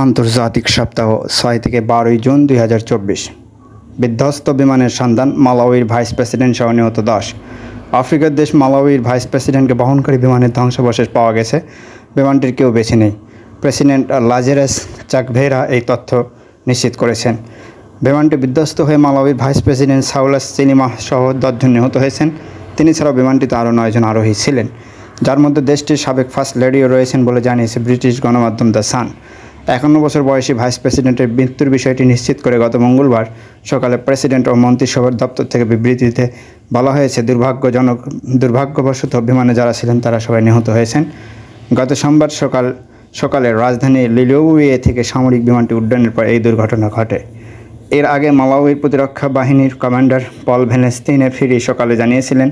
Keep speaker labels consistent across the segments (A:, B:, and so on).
A: আন্তর্জাতিক সপ্তাহ ৬ থেকে ১২ জুন ২০২৪। বিধ্বস্ত বিমানের সন্ধান মালাউইর ভাইস প্রেসিডেন্ট সহ নিহত ১০। আফ্রিকার দেশ মালাউইর ভাইস প্রেসিডেন্টকে বহনকারী বিমানের ধ্বংসাবশেষ পাওয়া গেছে। বিমানটির কেউ বেঁচে নেই। প্রেসিডেন্ট লাজারাস চাকভেরা এই তথ্য নিশ্চিত করেছেন। বিমানটি বিধ্বস্ত হয়ে মালাউইর ভাইস প্রেসিডেন্ট সাউলাস চিলিমা সহ ১০ জন নিহত হয়েছেন। তিনি ছাড়াও বিমানটিতে আরও ৯ জন আরোহী ছিলেন, যার মধ্যে দেশটির সাবেক ফার্স্ট লেডিও রয়েছেন বলে জানিয়েছে ব্রিটিশ গণমাধ্যম দ্য সান। ৫১ বছর বয়সী ভাইস প্রেসিডেন্টের মৃত্যুর বিষয়টি নিশ্চিত করে গত মঙ্গলবার সকালে প্রেসিডেন্ট ও মন্ত্রিসভার দপ্তর থেকে বিবৃতিতে বলা হয়েছে, দুর্ভাগ্যবশত বিমানে যারা ছিলেন তারা সবাই নিহত হয়েছেন। গত সোমবার সকালে রাজধানী লিলিওয়ে থেকে সামরিক বিমানটি উড্ডয়নের পর এই দুর্ঘটনা ঘটে। এর আগে মালাউইর প্রতিরক্ষা বাহিনীর কমান্ডার পল ভেনেস্তিনে ফিরি সকালে জানিয়েছিলেন,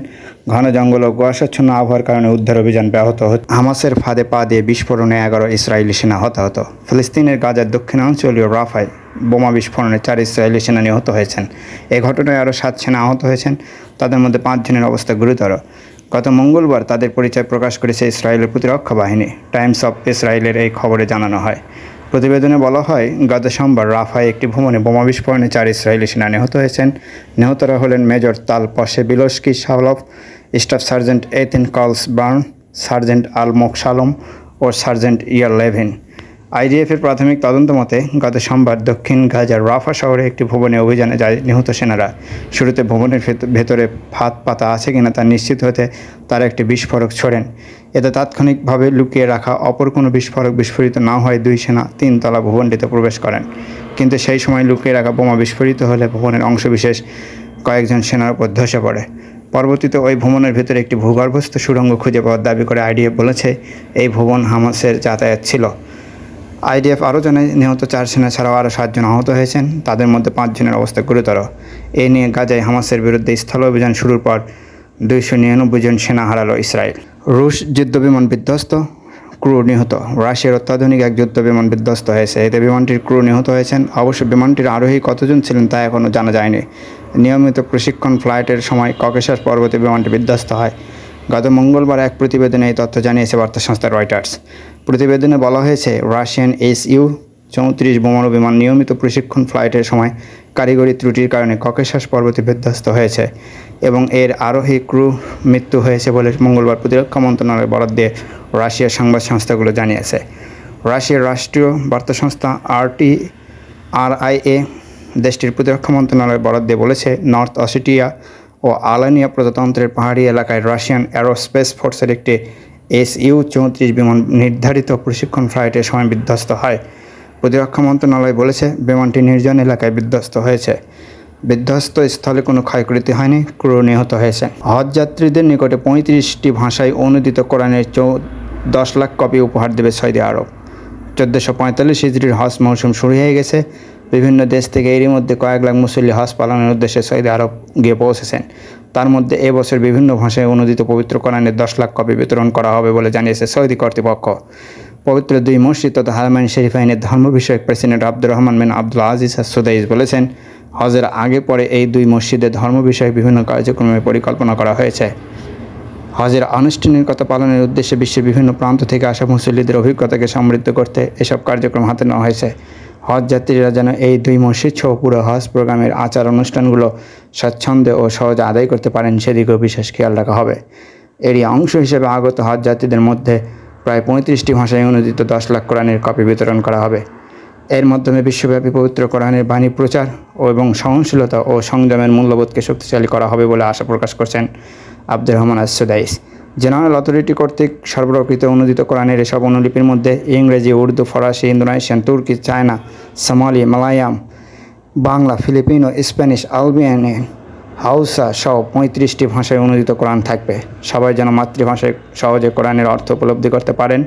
A: ঘন জঙ্গল ও কুয়াশাচ্ছন্ন আবহাওয়ার কারণে উদ্ধার অভিযান ব্যাহত হচ্ছে। হামাসের ফাঁদে পা দিয়ে বিস্ফোরণে ১১ ইসরায়েলি সেনা হতাহত। ফিলিস্তিনের গাজার দক্ষিণাঞ্চলীয় রাফায় বোমা বিস্ফোরণে ৪ ইসরায়েলি সেনা নিহত হয়েছেন। এ ঘটনায় আরও ৭ সেনা আহত হয়েছেন, তাদের মধ্যে ৫ জনের অবস্থা গুরুতর। গত মঙ্গলবার তাদের পরিচয় প্রকাশ করেছে ইসরায়েলের প্রতিরক্ষা বাহিনী। টাইমস অফ ইসরায়েলের এই খবরে জানানো হয়। প্রতিবেদনে বলা হয়, গত সোমবার রাফায় একটি ভবনে বোমা বিস্ফোরণে ৪ ইসরায়েলি সেনা নিহত হয়েছেন। নিহতরা হলেন মেজর তাল পশেবিলস্কি শালভ, স্টাফ সার্জেন্ট এথেন কলস বার্ন, সার্জেন্ট আল মোকশালম ও সার্জেন্ট ইয়ার লেভিন। আইডিএফের প্রাথমিক তদন্ত মতে গত সোমবার দক্ষিণ গাজার রাফা শহরে একটি ভবনে অভিযানে যায় নিহত সেনারা। শুরুতে ভবনের ভেতরে ফাঁদ পাতা আছে কিনা তা নিশ্চিত হতে তারা একটি বিস্ফোরক ছোড়েন। এতে তাৎক্ষণিকভাবে লুকিয়ে রাখা অপর কোনো বিস্ফোরক বিস্ফোরিত না হয় ২ সেনা ৩ তলা ভবনটিতে প্রবেশ করেন। কিন্তু সেই সময় লুকিয়ে রাখা বোমা বিস্ফোরিত হলে ভবনের অংশবিশেষ কয়েকজন সেনার উপর ধসে পড়ে। পরবর্তীতে ওই ভবনের ভেতরে একটি ভূগর্ভস্থ সুড়ঙ্গ খুঁজে পাওয়ার দাবি করে আইডিএফ বলেছে, এই ভবন হামাসের যাতায়াত ছিল। আইডিএফ আরও জানায়, নিহত ৪ সেনা ছাড়াও আরও ৭ জন আহত হয়েছেন, তাদের মধ্যে ৫ জনের অবস্থা গুরুতর। এ নিয়ে গাজায় হামাসের বিরুদ্ধে স্থল অভিযান শুরুর পর ২৯৯ জন সেনা হারালো ইসরায়েল। রুশ যুদ্ধবিমান বিধ্বস্ত, ক্রু নিহত। রাশিয়ার অত্যাধুনিক এক যুদ্ধবিমান বিধ্বস্ত হয়েছে, এতে বিমানটির ক্রু নিহত হয়েছেন। অবশ্য বিমানটির আরোহী কতজন ছিলেন তা এখনও জানা যায়নি। নিয়মিত প্রশিক্ষণ ফ্লাইটের সময় ককেশাস পর্বতে বিমানটি বিধ্বস্ত হয়। গত মঙ্গলবার এক প্রতিবেদনে এই তথ্য জানিয়েছে বার্তা সংস্থা রয়টার্স। প্রতিবেদনে বলা হয়েছে, রাশিয়ান SU-34 বোমারু বিমান নিয়মিত প্রশিক্ষণ ফ্লাইটের সময় কারিগরি ত্রুটির কারণে ককেশাস পর্বতে বিধ্বস্ত হয়েছে এবং এর আরোহী ক্রু মৃত্যু হয়েছে বলে মঙ্গলবার প্রতিরক্ষা মন্ত্রণালয়ের বরাত দিয়ে রাশিয়ার সংবাদ সংস্থাগুলো জানিয়েছে। রাশিয়ার রাষ্ট্রীয় বার্তা সংস্থা RIA দেশটির প্রতিরক্ষা মন্ত্রণালয়ের বরাত দিয়ে বলেছে, নর্থ অসেটিয়া ও আলানিয়া প্রজাতন্ত্রের পাহাড়ি এলাকায় রাশিয়ান এরোস্পেস ফোর্সের একটি SU-34 বিমান নির্ধারিত প্রশিক্ষণ ফ্লাইটের সময় বিধ্বস্ত হয়। প্রতিরক্ষা মন্ত্রণালয় বলেছে, বিমানটি নির্জন এলাকায় বিধ্বস্ত হয়েছে। বিধ্বস্ত স্থলে কোনো ক্ষয়ক্ষতি হয়নি, ক্রু নিহত হয়েছে। হজ যাত্রীদের নিকটে ৩৫টি ভাষায় অনুদিত কোরআনের ১০ লাখ কপি উপহার দেবে সৌদি আরব। ১৪৪৫ হিজরির হজ মৌসুম শুরু হয়ে গেছে। বিভিন্ন দেশ থেকে এরই মধ্যে কয়েক লাখ মুসল্লি হজ পালনের উদ্দেশ্যে সৌদি আরব গিয়ে পৌঁছেছেন। তার মধ্যে এবছর বিভিন্ন ভাষায় অনুদিত পবিত্র কোরআনের ১০ লাখ কপি বিতরণ করা হবে বলে জানিয়েছে সৌদি কর্তৃপক্ষ। পবিত্র ২ মসজিদ তথা হারামাইন শরীফাইনের ধর্ম বিষয়ক প্রেসিডেন্ট আব্দুর রহমান বিন আব্দুল আজিজ সুদাইস বলেছেন, হজের আগে পরে এই ২ মসজিদে ধর্ম বিষয়ক বিভিন্ন কার্যক্রমের পরিকল্পনা করা হয়েছে। হজের আনুষ্ঠানিকতা পালনের উদ্দেশ্যে বিশ্বের বিভিন্ন প্রান্ত থেকে আসা মুসল্লিদের অভিজ্ঞতাকে সমৃদ্ধ করতে এসব কার্যক্রম হাতে নেওয়া হয়েছে। হজ যাত্রীরা যেন এই ২ মসজিদ সহ পুরো হজ প্রোগ্রামের আচার অনুষ্ঠানগুলো স্বচ্ছন্দে ও সহজে আদায় করতে পারেন সেদিকেও বিশেষ খেয়াল রাখা হবে। এরই অংশ হিসেবে আগত হজ যাত্রীদের মধ্যে প্রায় ৩৫টি ভাষায় অনুদিত ১০ লাখ কোরআনের কপি বিতরণ করা হবে। এর মাধ্যমে বিশ্বব্যাপী পবিত্র কোরআনের বাণী প্রচার এবং সহনশীলতা ও সংযমের মূল্যবোধকে শক্তিশালী করা হবে বলে আশা প্রকাশ করছেন Abdur Rahman Sudais. General authority কর্তৃক সরবরাহকৃত অনুদিত কোরআনের এসব অনুলিপির মধ্যে ইংরেজি, উর্দু, ফরাসি, ইন্দোনেশিয়ান, তুর্কি, China, Somali, Malayalam, Bangla, Filipino, Spanish, Albanian, হাউসা সহ ৩৫টি ভাষায় অনুদিত কোরআন থাকবে। সবাই যেন মাতৃভাষায় সহজে কোরআনের অর্থ উপলব্ধি করতে পারেন,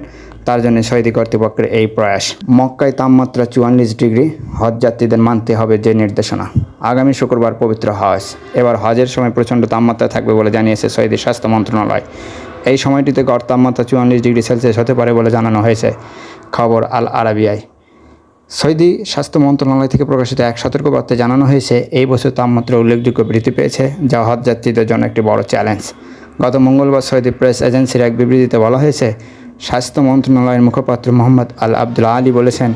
A: তার জন্য সৌদি কর্তৃপক্ষের এই প্রয়াস। মক্কায় তাপমাত্রা ৪৪ ডিগ্রি, হজ যাত্রীদের মানতে হবে যে নির্দেশনা। আগামী শুক্রবার পবিত্র হজ। এবার হজের সময় প্রচণ্ড তাপমাত্রা থাকবে বলে জানিয়েছে সৌদি স্বাস্থ্য মন্ত্রণালয়। এই সময়টিতে গড় তাপমাত্রা ৪৪ ডিগ্রি সেলসিয়াস হতে পারে বলে জানানো হয়েছে। খবর আল আরাবিয়ায়। সৌদি স্বাস্থ্য মন্ত্রণালয় থেকে প্রকাশিত এক সতর্কবার্তায় জানানো হয়েছে, এই বছর তাপমাত্রা উল্লেখযোগ্য বৃদ্ধি পেয়েছে, যা হজ যাত্রীদের জন্য একটি বড় চ্যালেঞ্জ। গত মঙ্গলবার সৌদি প্রেস এজেন্সির এক বিবৃতিতে বলা হয়েছে, স্বাস্থ্য মন্ত্রণালয়ের মুখপাত্র মোহাম্মদ আল আব্দুল আলী বলেছেন,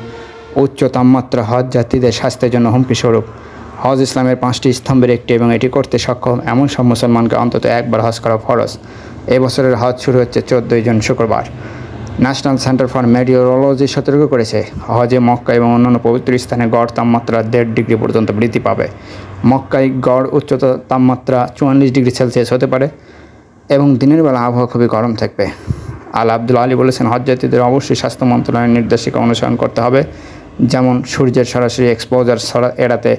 A: উচ্চ তাপমাত্রা হজ যাত্রীদের স্বাস্থ্যের জন্য হুমকি স্বরূপ। হজ ইসলামের 5টি স্তম্ভের একটি এবং এটি করতে সক্ষম এমন সব মুসলমানকে অন্তত একবার হজ করা ফরজ। এবছরের হজ শুরু হচ্ছে 14 জুন শুক্রবার। ন্যাশনাল সেন্টার ফর মেটিওরোলজি সতর্ক করেছে, হজে মক্কা এবং অন্যান্য পবিত্র স্থানে গড় তাপমাত্রা 1.5 ডিগ্রি পর্যন্ত বৃদ্ধি পাবে। মক্কায় গড় উচ্চতা তাপমাত্রা 44 ডিগ্রি সেলসিয়াস হতে পারে এবং দিনের বেলা আবহাওয়া খুবই গরম থাকবে। আব্দুল আলী বলেছেন, হজযাত্রীদের অবশ্যই স্বাস্থ্য মন্ত্রণালয়ের নির্দেশিকা অনুসরণ করতে হবে, যেমন সূর্যের সরাসরি এক্সপোজার এড়াতে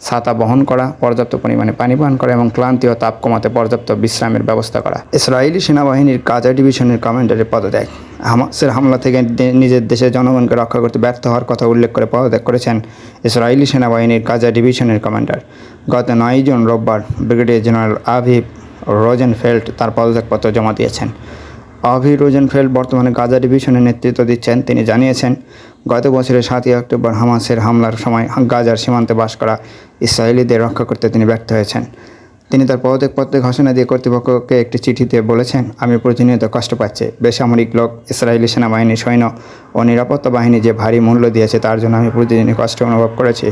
A: ছাতা বহন করা, পর্যাপ্ত পরিমাণে পানি পান করা এবং ক্লান্তি ও তাপ কমাতে পর্যাপ্ত বিশ্রামের ব্যবস্থা করা। ইসরায়েলি সেনাবাহিনীর গাজা ডিভিশনের কমান্ডারের পদত্যাগ। হামাসের হামলা থেকে নিজের দেশের জনগণকে রক্ষা করতে ব্যর্থ হওয়ার কথা উল্লেখ করে পদত্যাগ করেছেন ইসরায়েলি সেনাবাহিনীর গাজা ডিভিশনের কমান্ডার। গত 9 জুন রোববার ব্রিগেডিয়ার জেনারেল আভি রোজেনফেল্ড তার পদত্যাগপত্র জমা দিয়েছেন। আভি রোজেনফেল্ড বর্তমানে গাজা ডিভিশনের নেতৃত্ব দিচ্ছেন। তিনি জানিয়েছেন, গত বছরের 7ই অক্টোবর হামাসের হামলার সময় গাজার সীমান্তে বাস করা ইসরায়েলিদের রক্ষা করতে তিনি ব্যর্থ হয়েছেন। তিনি তার পদত্যাগপত্রে ঘোষণা দিয়ে কর্তৃপক্ষকে একটি চিঠিতে বলেছেন, আমি প্রতিনিয়ত কষ্ট পাচ্ছি। বেসামরিক লোক, ইসরায়েলি সেনাবাহিনী, সৈন্য ও নিরাপত্তা বাহিনী যে ভারী মূল্য দিয়েছে তার জন্য আমি প্রতিদিনই কষ্ট অনুভব করেছি।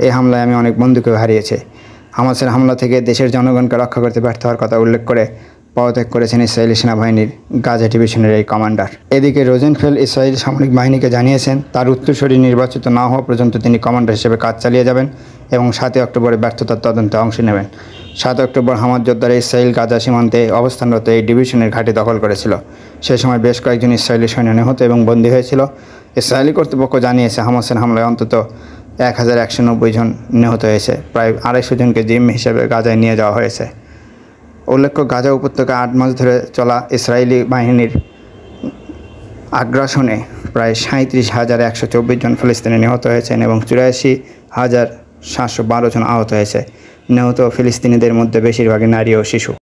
A: এই হামলায় আমি অনেক বন্ধুকে হারিয়েছি। হামাসের হামলা থেকে দেশের জনগণকে রক্ষা করতে ব্যর্থ হওয়ার কথা উল্লেখ করে পদত্যাগ করেছেন ইসরায়েলি সেনাবাহিনীর গাজা ডিভিশনের এই কমান্ডার। এদিকে রোজেনফেল্ড ইসরায়েলি সামরিক বাহিনীকে জানিয়েছেন, তার উত্তরসূরি নির্বাচিত না হওয়া পর্যন্ত তিনি কমান্ডার হিসেবে কাজ চালিয়ে যাবেন এবং 7 অক্টোবরে ব্যর্থতার তদন্তে অংশ নেবেন। 7 অক্টোবর হামাস যোদ্ধারা ইসরায়েল গাজা সীমান্তে অবস্থানরত এই ডিভিশনের ঘাঁটি দখল করেছিল। সে সময় বেশ কয়েকজন ইসরায়েলি সৈন্য নিহত এবং বন্দী হয়েছিল। ইসরায়েলি কর্তৃপক্ষ জানিয়েছে, হামাসের হামলায় অন্তত 1190 জন নিহত হয়েছে। প্রায় 250 জনকে জিম্মি হিসেবে গাজায় নিয়ে যাওয়া হয়েছে। উল্লেখ্য, গাজা উপত্যকায় 8 মাস ধরে চলা ইসরায়েলি বাহিনীর আগ্রাসনে প্রায় 37,124 জন ফিলিস্তিনি নিহত হয়েছেন এবং 84,712 জন আহত হয়েছে। নিহত ফিলিস্তিনিদের মধ্যে বেশিরভাগই নারী ও শিশু।